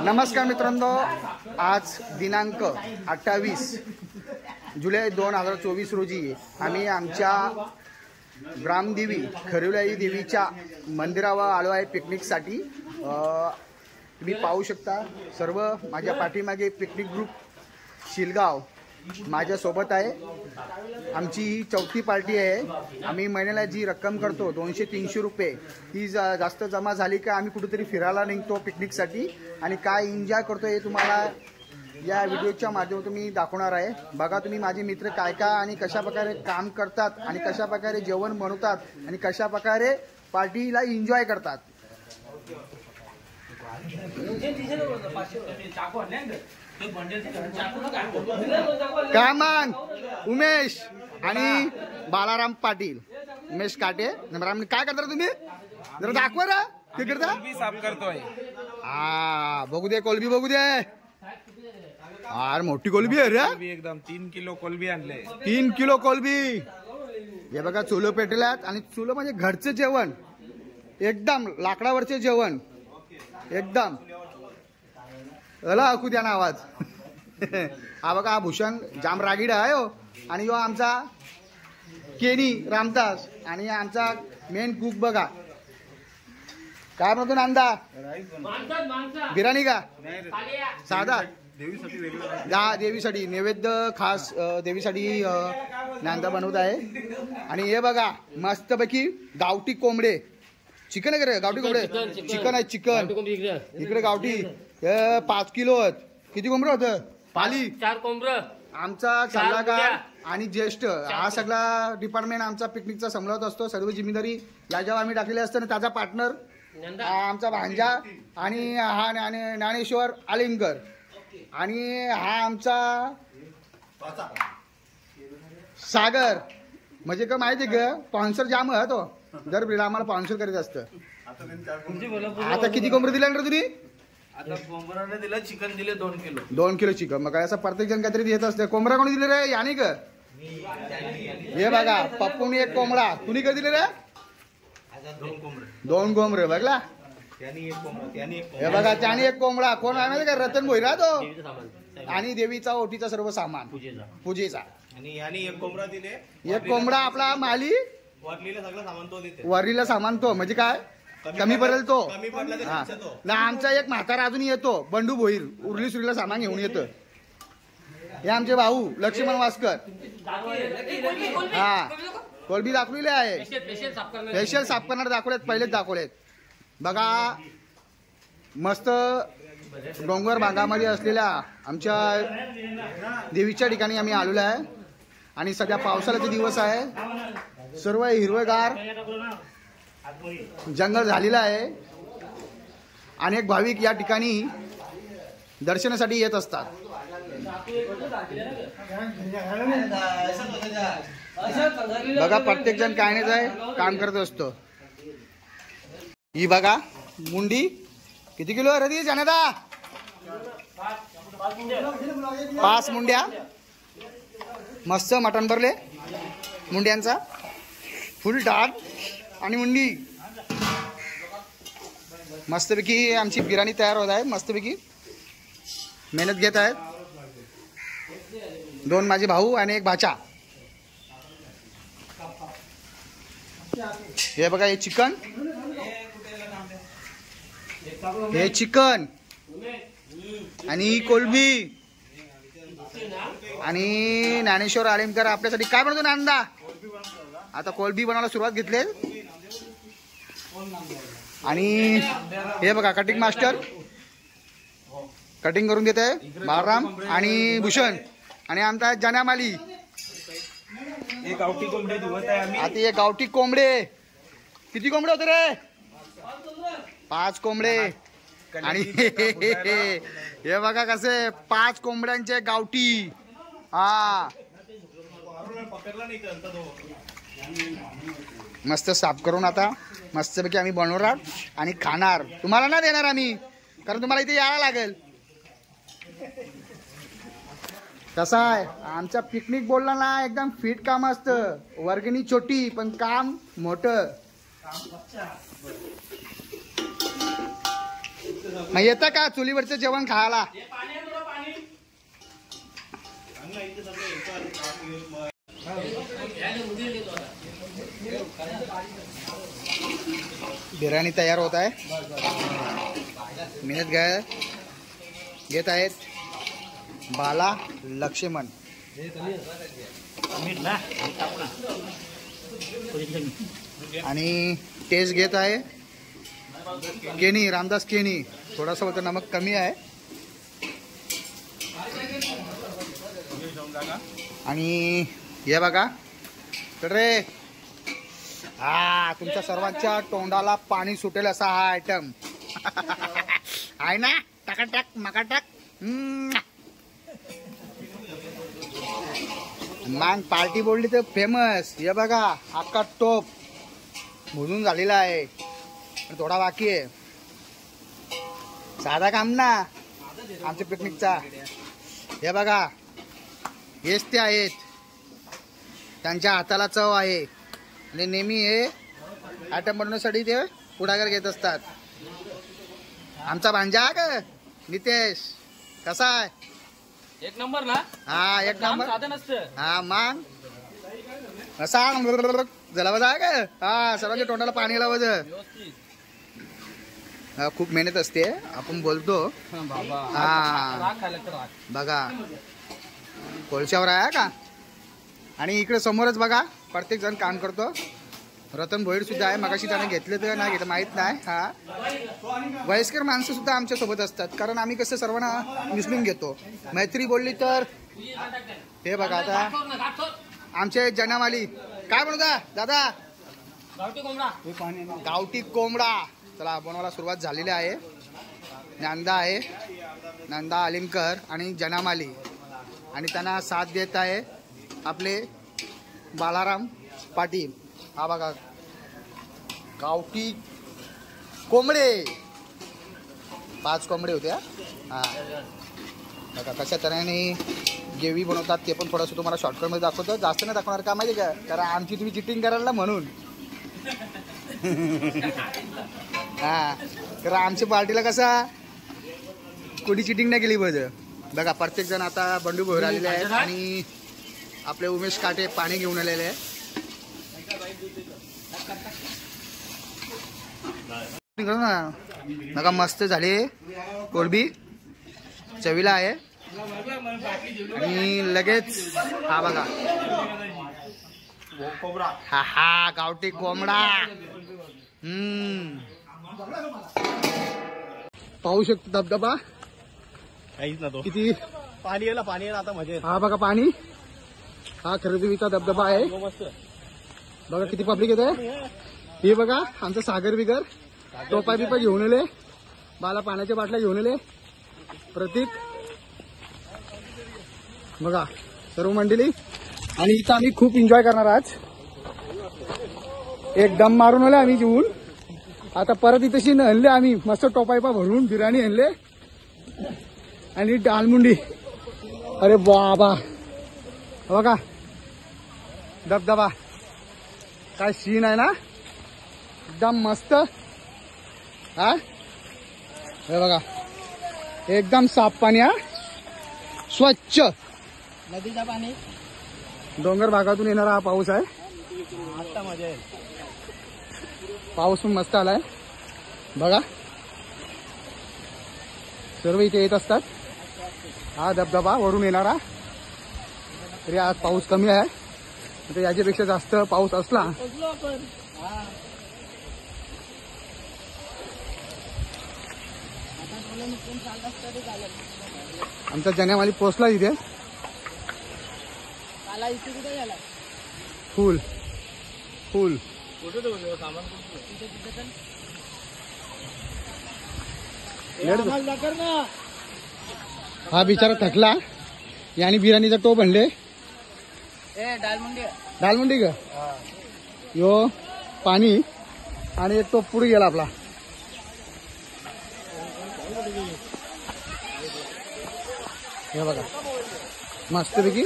नमस्कार मित्रांनो, आज दिनांक 28 जुलै 2024 रोजी आम्ही आमच्या ग्रामदेवी खरिवलाई देवीच्या मंदिरावर आलो आहे पिकनिकसाठी। तुम्ही पाहू शकता सर्व माझ्या पाठीमागे पिकनिक ग्रुप शिलगाव माझ्या सोबत आहे। आमची ही चौथी पार्टी आहे। आम्ही महिन्याला जी रक्कम करतो 200-300 रुपये ती जास्त जमा झाली का आम्ही कुठेतरी फिरायला निघतो पिकनिकसाठी आणि काय एन्जॉय करतो हे तुम्हाला या व्हिडिओच्या माध्यमातून मी दाखवणार आहे। बघा तुम्ही माझे मित्र काय काय आणि कशा प्रकारे काम करतात आणि कशा प्रकारे जेवण बनवतात आणि कशा प्रकारे पार्टीला एन्जॉय करतात। कामान उमेश आणि बालाराम पाटील, उमेश काटे काय करता तुम्ही जरा दाखवा ना। ते करता कोलबी साफ करतोय। बघू दे कोलबी बघू दे। मोठी कोलबी आहे रे, एकदम 3 किलो कोलबी आणले। 3 किलो कोलबी हे बघा चुलो पेटल्यात आणि चुलो म्हणजे घरचं जेवण, एकदम लाकडावरचे जेवण एकदम अला ऐकू द्या ना आवाज। हा बघा हा भूषण जाम रागीड आहे हो। आणि यो आमचा केनी रामदास आणि आमचा मेन कुक बघा काय म्हणतो नांदा बिर्याणी का साधा देवीसाठी नैवेद्य खास देवीसाठी नांदा बनवत आहे। आणि हे बघा मस्तपैकी गावठी कोंबडे चिकन आहे का गावठी कोंबडे चिकन आहे चिकन इकडे गावठी 5 किलो आहेत। किती कोंबडं होतं पाली 4 कोंबडं। आमचा सल्लागार आणि ज्येष्ठ हा सगळा डिपार्टमेंट आमचा पिकनिकचा सांभाळत असतो। सर्व जिम्मेदारी याच्यावर आम्ही टाकलेली असते। त्याचा पार्टनर आमचा भांजा आणि हा ज्ञानेश्वर आलिंगर आणि हा आमचा सागर। म्हणजे का माहिती का स्पॉन्सर जाम आहे तो, दर ब्रेड आम्हाला स्पॉन्सर करायचं असतं। आता किती कोंबडे दिले रे तुम्ही? आता कोंबड्याने दिलं चिकन दिले 2 किलो। 2 kilo chicken. मग असं प्रत्येक जण काहीतरी देत असते। कोंबडा कोणी दिले रे यानी का? हे बघा पप्पूने एक कोंबडा, तुम्ही कधी दिले रे? 2 कोंबडे बघला। हे बघा त्याने एक कोंबडा, कोण आहे माहिती का? रतन भोईरा तो। आणि देवीचा ओटीचा सर्व सामान पूजेचा। आणि यानी एक कोंबडा दिले। एक कोंबडा आपला माली वरलीला सगळं सामान तो देते। वरलीला सामान तो म्हणजे काय कमी पडेल तो ना। आमचा एक म्हातारा अजून येतो बंडू भोईर, उरली सुरलीला सामान घेऊन येतं। हे आमचे भाऊ लक्ष्मण वास्कर। हा कोलबी दाखवलेले आहे, स्पेशल साफ करणार दाखवलेत, पहिलेच दाखवलेत बघा। मस्त डोंगर भागामध्ये असलेल्या आमच्या देवीच्या ठिकाणी आम्ही आलेलो आहे। आणि सध्या पावसाळ्याचे दिवस आहे, सर्व हिरवेगार जंगल झालेलं आहे। अनेक भाविक या ठिकाणी दर्शनासाठी येत असतात। बघा प्रत्येक जण काय नाही जाय काम करत असतो। ही बघा मुंडी किती किलो आहे रे जनता? 5 मुंड्या। मस्त मटण भरले मुंड्यांचा, फुल टाट आणि मुंडी। मस्तपैकी आमची बिर्याणी तयार होत आहे। मस्तपैकी मेहनत घेत आहेत 2 माझे भाऊ आणि एक भाचा। हे बघा हे चिकन, हे चिकन आणि कोलबी आणि ज्ञानेश्वर आलिमकर आपल्यासाठी काय बनवतो नांदा? आता कोलबी बनवायला सुरुवात घेतली। आणि हे बघा कटिंग मास्टर कटिंग करून देत आहे बालराम आणि भूषण आणि आमचा जनामाली। गावठी कोंबडे धुवत आहे आम्ही। आता हे गावठी कोंबडे किती कोंबडे होते रे? 5 कोंबडे। आणि हे बघा कसे 5 कोंबड्यांचे गावठी। हा मस्त साफ करून आता मस्तपैकी आम्ही बनवणार आणि खाणार। तुम्हाला ना देणार आम्ही, कारण तुम्हाला इथे यायला लागेल। कसा आहे आमचा पिकनिक बोलला ना एकदम फिट काम असतं। वर्गणी छोटी पण काम मोठं। मग येतं का चुलीवरचं जेवण खायला? बिर्याणी तयार होत आहे. मेहनत घेत आहेत बाला लक्ष्मण. आणि टेस्ट घेत आहे केनी, रामदास केनी. थोडासा होतं नमक कमी आहे. आणि हे बघा रे, हा तुमच्या सर्वांच्या तोंडाला पाणी सुटेल असा हा आयटम आहे ना. टकाटक मकाटक. मग पार्टी बोलली तर फेमस. हे बघा अख्खा टोप भुजून झालेला आहे, पण थोडा बाकी आहे. साधा काम ना आमच्या पिकनिकचा. हे बघा हेच ते आहेत, त्यांच्या हाताला चव आहे आणि नेहमी हे आयटम बनवण्यासाठी ते पुढाकार घेत असतात. आमचा भांजा का नितेश कसा आहे? एक नंबर ना. हा एक नंबर. साधन असतं. हा मग सांग झाला बजा का. हा सर्वांच्या तोंडाला पाणी लावत. खूप मेहनत असते आपण बोलतो. हा बघा कोळशावर आहे का. आणि इकडे समोरच बघा प्रत्येक जण काम करतो. रतन भोईर सुद्धा आहे. मगाशी त्याने घेतले तर नाही घेतलं माहित नाही. हा वयस्कर माणसं सुद्धा आमच्या सोबत असतात, कारण आम्ही कसं सर्वांना मिसळून घेतो. मैत्री बोलली तर हे बघा आता आमचे जनामाली काय बनवता दादा? गावठी कोंबडा. चला बनवायला सुरुवात झालेली आहे. नंदा आहे, नंदा अलिमकर आणि जनामाली. आणि त्यांना साथ देत आहे आपले बालाराम पाटील. हा बघा गावठी कोंबडे 5 कोंबडे होते. हा बघा कशा तऱ्हेने जेवी बनवतात ते पण थोडंसं तुम्हाला शॉर्टकटमध्ये दाखवतो. जास्त नाही दाखवणार का माहिती का, कारण आमची तुम्ही चिटिंग कराल ना म्हणून. हा कारण आमच्या पार्टीला कसा कोणी चिटिंग नाही केली पाहिजे. बघा प्रत्येक जण आता बंडू भोईर आलेले आहेत आणि आपले उमेश काटे पाणी घेऊन आलेले आहे. बघा मस्त झाले कोलबी, चवीला आहे. आणि लगेच हा बघा हा हा गावठी कोंबडा. पाहू शकतो धबधबा किती पाणी येईल आता मजा. हा बघा पाणी. हा खरेदीचा धबधबा आहे. बघा किती पब्लिक येते. हे बघा आमचं सागर बिगर टोपा बिपा घेऊन आले, बाला पाण्याच्या बाटल्या घेऊन आले. प्रतीक बघा सर्व मंडळी. आणि इथं आम्ही खूप एन्जॉय करणार आज. एक दम मारून आले आम्ही जेवून. आता परत इथेशी आणले आम्ही मस्त टोपायपा भरून बिर्याणी आणले आणि डालमुंडी. अरे बाबा बघा धबधबा काय सीन आहे ना, एकदम मस्त. हा हे बघा एकदम साफ पाणी. हा स्वच्छ नदीचा पाणी. डोंगर भागातून येणारा हा पाऊस आहे. आता मजा येईल. पाऊस पण मस्त आलाय बघा. सर्व इथे येत असतात. हा धबधबा वरून येणारा. तरी आज पाऊस कमी आहे. तर याच्यापेक्षा जास्त पाऊस असला आमचा जन्यामाली पोचला इथे. फुल फुल हा बिचारा थकला. याने बिर्याणीचा टोप आणले. डालमुंडी का यो पाणी आणि एक टोप पुढे गेला आपला. हे बघा मस्तपैकी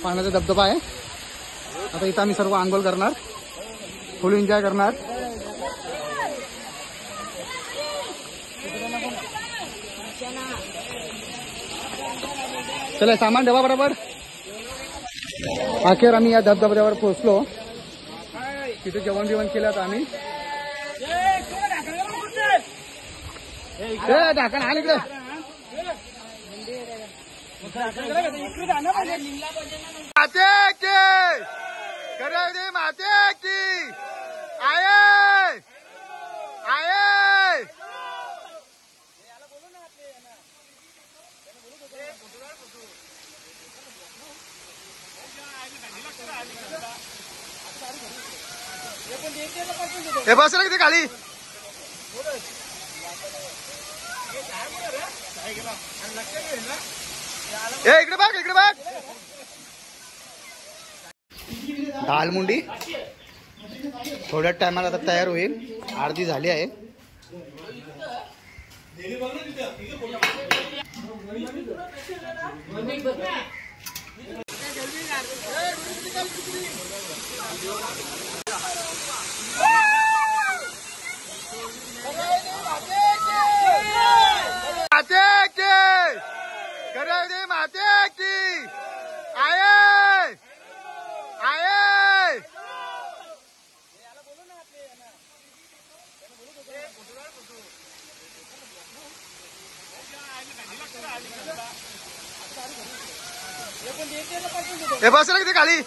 पाण्याचा धबधबा आहे. आता इथं आम्ही सर्व आंघोळ करणार, फुल एन्जॉय करणार. चला सामान ठेवा बरोबर. अखेर आम्ही या धबधब्यावर पोहोचलो. तिथे जेवण बिवण केलं आता आम्ही. ढाकण आण इकडे. माते की करवली माते की आये आये. हे बस ना किती खाली. इकडे बघ इकडे बघ. दाल मुंडी थोड्या टायमाला आता तयार होईल. अर्धी झाली आहे. माते की करवली माते की आये आये. हे बस ना किती खाली.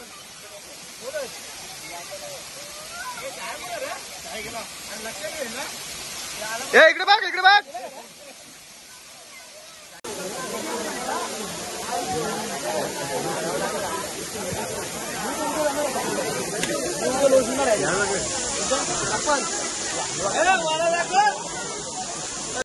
इकडे बघ इकडे बघ.